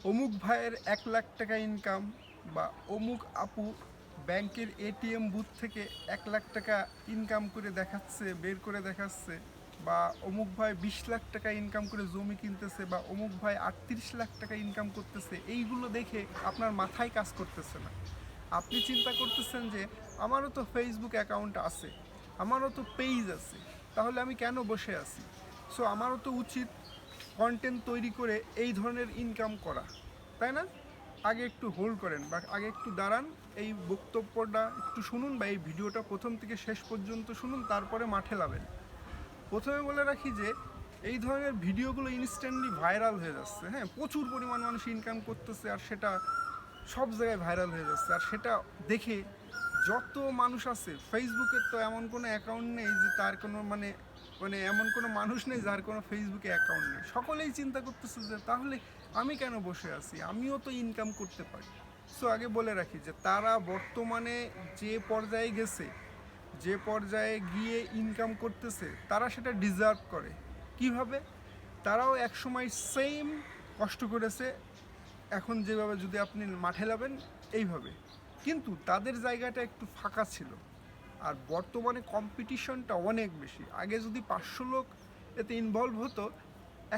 অমুক ভাইয়ের 1 লাখ টাকা ইনকাম, বা অমুক আপু ব্যাংকের এটিএম বুথ থেকে 1 লাখ টাকা ইনকাম করে দেখাচ্ছে, বের করে দেখাচ্ছে, বা অমুক ভাই 20 লাখ টাকা ইনকাম করে জমি কিনতেছে, বা অমুক ভাই 38 লাখ টাকা ইনকাম করতেছে, এইগুলো দেখে আপনার মাথায় কাজ করতেছে না। আপনি চিন্তা করতেছেন যে আমারও তো ফেসবুক অ্যাকাউন্ট আছে, আমারও তো পেজ আছে, তাহলে আমি কেন বসে আছি? সো আমারও তো উচিত কন্টেন্ট তৈরি করে এই ধরনের ইনকাম করা, তাই না? আগে একটু হোল্ড করেন, বা আগে একটু দাঁড়ান, এই বক্তব্যটা একটু শুনুন, বা এই ভিডিওটা প্রথম থেকে শেষ পর্যন্ত শুনুন, তারপরে মাঠে নামেন। প্রথমে বলে রাখি যে এই ধরনের ভিডিওগুলো ইনস্ট্যান্টলি ভাইরাল হয়ে যাচ্ছে। হ্যাঁ, প্রচুর পরিমাণ মানুষ ইনকাম করতেছে, আর সেটা সব জায়গায় ভাইরাল হয়ে যাচ্ছে। আর সেটা দেখে যত মানুষ আছে, ফেসবুকের তো এমন কোনো অ্যাকাউন্ট নেই যে তার কোনো মানে মানে এমন কোনো মানুষ নেই যার কোনো ফেসবুকে অ্যাকাউন্ট নেই। সকলেই চিন্তা করতেছে যে তাহলে আমি কেন বসে আছি, আমিও তো ইনকাম করতে পারি। সো আগে বলে রাখি যে তারা বর্তমানে যে পর্যায়ে গেছে, যে পর্যায়ে গিয়ে ইনকাম করতেছে, তারা সেটা ডিজার্ভ করে। কিভাবে? তারাও একসময় সেম কষ্ট করেছে, এখন যেভাবে যদি আপনি মাঠে নামেন এইভাবে, কিন্তু তাদের জায়গাটা একটু ফাঁকা ছিল। আর বর্তমানে কম্পিটিশনটা অনেক বেশি। আগে যদি 500 লোক এতে ইনভলভ হতো,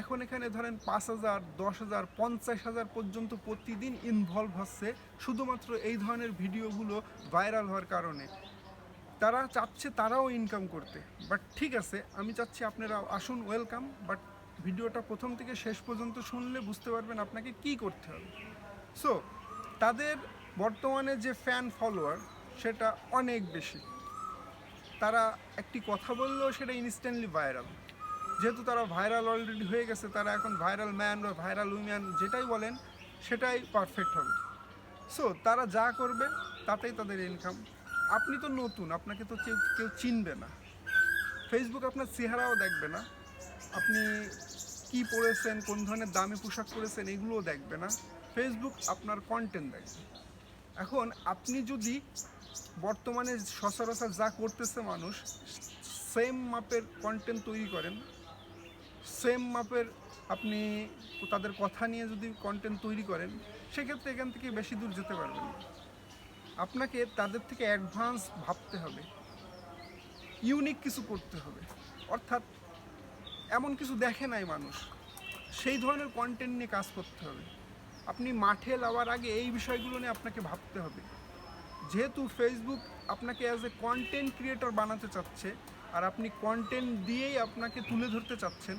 এখন এখানে ধরেন 5,000, 10,000, 50,000 পর্যন্ত প্রতিদিন ইনভলভ হচ্ছে, শুধুমাত্র এই ধরনের ভিডিওগুলো ভাইরাল হওয়ার কারণে। তারা চাচ্ছে তারাও ইনকাম করতে। বাট ঠিক আছে, আমি চাচ্ছি আপনারা আসুন, ওয়েলকাম, বাট ভিডিওটা প্রথম থেকে শেষ পর্যন্ত শুনলে বুঝতে পারবেন আপনাকে কি করতে হবে। সো তাদের বর্তমানে যে ফ্যান ফলোয়ার, সেটা অনেক বেশি। তারা একটি কথা বললেও সেটা ইনস্ট্যান্টলি ভাইরাল। যেহেতু তারা ভাইরাল অলরেডি হয়ে গেছে, তারা এখন ভাইরাল ম্যান বা ভাইরাল উইম্যান যেটাই বলেন সেটাই পারফেক্ট হবে। সো তারা যা করবে তাতেই তাদের ইনকাম। আপনি তো নতুন, আপনাকে তো কেউ কেউ চিনবে না। ফেসবুক আপনার চেহারাও দেখবে না, আপনি কি পরেছেন, কোন ধরনের দামি পোশাক পরেছেন, এগুলোও দেখবে না। ফেসবুক আপনার কন্টেন্ট দেখবে। এখন আপনি যদি বর্তমানে সচরাচর যা করতেছে মানুষ, সেম মাপের কন্টেন্ট তৈরি করেন, সেম মাপের আপনি তাদের কথা নিয়ে যদি কন্টেন্ট তৈরি করেন, সেক্ষেত্রে এখান থেকে বেশি দূর যেতে পারবেন না। আপনাকে তাদের থেকে অ্যাডভান্স ভাবতে হবে, ইউনিক কিছু করতে হবে। অর্থাৎ এমন কিছু দেখে নাই মানুষ, সেই ধরনের কন্টেন্ট নিয়ে কাজ করতে হবে। আপনি মাঠে যাওয়ার আগে এই বিষয়গুলো নিয়ে আপনাকে ভাবতে হবে। যেহেতু ফেসবুক আপনাকে অ্যাজ এ কন্টেন্ট ক্রিয়েটর বানাতে চাচ্ছে, আর আপনি কন্টেন্ট দিয়েই আপনাকে তুলে ধরতে চাচ্ছেন,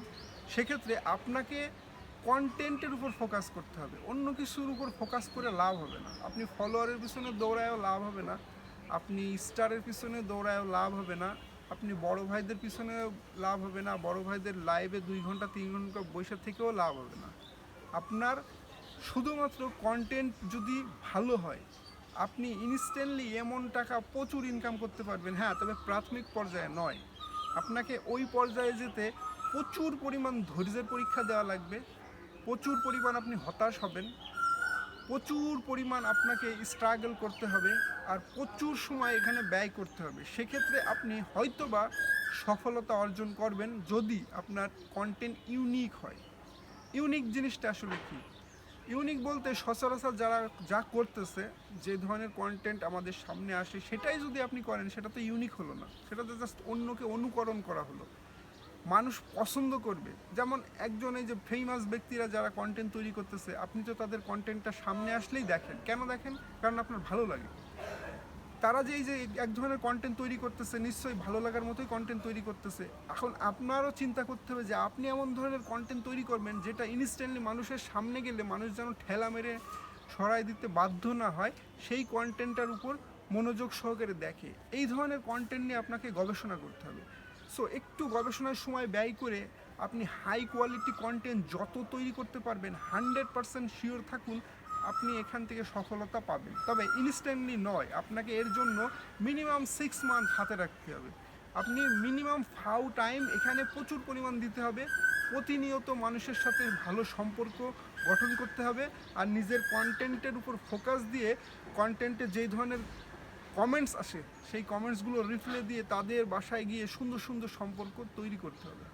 সেক্ষেত্রে আপনাকে কন্টেন্টের উপর ফোকাস করতে হবে, অন্য কিছুর উপর ফোকাস করে লাভ হবে না। আপনি ফলোয়ারের পিছনে দৌড়ায়ও লাভ হবে না, আপনি স্টারের পিছনে দৌড়ায়ও লাভ হবে না, আপনি বড় ভাইদের পিছনে লাভ হবে না, বড় ভাইদের লাইভে 2 ঘন্টা 3 ঘন্টা বসে থেকেও লাভ হবে না। আপনার শুধুমাত্র কন্টেন্ট যদি ভালো হয়, আপনি ইনস্ট্যান্টলি এমন টাকা প্রচুর ইনকাম করতে পারবেন। হ্যাঁ, তবে প্রাথমিক পর্যায়ে নয়, আপনাকে ওই পর্যায়ে যেতে প্রচুর পরিমাণ ধৈর্যের পরীক্ষা দেওয়া লাগবে, প্রচুর পরিমাণ আপনি হতাশ হবেন, প্রচুর পরিমাণ আপনাকে স্ট্রাগল করতে হবে, আর প্রচুর সময় এখানে ব্যয় করতে হবে। সেক্ষেত্রে আপনি হয়তোবা সফলতা অর্জন করবেন, যদি আপনার কন্টেন্ট ইউনিক হয়। ইউনিক জিনিসটা আসলে কি? ইউনিক বলতে সচরাচর যারা যা করতেছে, যে ধরনের কন্টেন্ট আমাদের সামনে আসে, সেটাই যদি আপনি করেন, সেটা তো ইউনিক হলো না, সেটা তো জাস্ট অন্যকে অনুকরণ করা হলো। মানুষ পছন্দ করবে। যেমন একজন এই যে ফেমাস ব্যক্তিরা যারা কন্টেন্ট তৈরি করতেছে, আপনি তো তাদের কন্টেন্টটা সামনে আসলেই দেখেন। কেন দেখেন? কারণ আপনার ভালো লাগে। তারা যে এই যে এক ধরনের কন্টেন্ট তৈরি করতেছে, নিশ্চয়ই ভালো লাগার মতোই কন্টেন্ট তৈরি করতেছে। এখন আপনারও চিন্তা করতে হবে যে আপনি এমন ধরনের কন্টেন্ট তৈরি করবেন যেটা ইনস্ট্যান্টলি মানুষের সামনে গেলে মানুষ যেন ঠেলা মেরে সরাই দিতে বাধ্য না হয়, সেই কন্টেন্টটার উপর মনোযোগ সহকারে দেখে। এই ধরনের কন্টেন্ট নিয়ে আপনাকে গবেষণা করতে হবে। সো একটু গবেষণার সময় ব্যয় করে আপনি হাই কোয়ালিটি কন্টেন্ট যত তৈরি করতে পারবেন, 100% শিওর থাকুন আপনি এখান থেকে সফলতা পাবেন। তবে ইনস্ট্যান্টলি নয়, আপনাকে এর জন্য মিনিমাম 6 মান্থ হাতে রাখতে হবে। আপনি মিনিমাম ফাউ টাইম এখানে প্রচুর পরিমাণ দিতে হবে, প্রতিনিয়ত মানুষের সাথে ভালো সম্পর্ক গঠন করতে হবে, আর নিজের কন্টেন্টের উপর ফোকাস দিয়ে কন্টেন্টে যেই ধরনের কমেন্টস আসে, সেই কমেন্টসগুলো রিপ্লাই দিয়ে তাদের বাসায় গিয়ে সুন্দর সুন্দর সম্পর্ক তৈরি করতে হবে।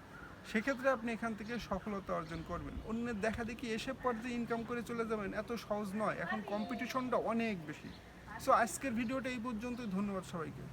সেক্ষেত্রে আপনি এখান থেকে সফলতা অর্জন করবেন। অন্যের দেখা দেখি এসে পর্যায়ে ইনকাম করে চলে যাবেন, এত সহজ নয়, এখন কম্পিটিশনটা অনেক বেশি। সো আজকের ভিডিওটা এই পর্যন্তই, ধন্যবাদ সবাইকে।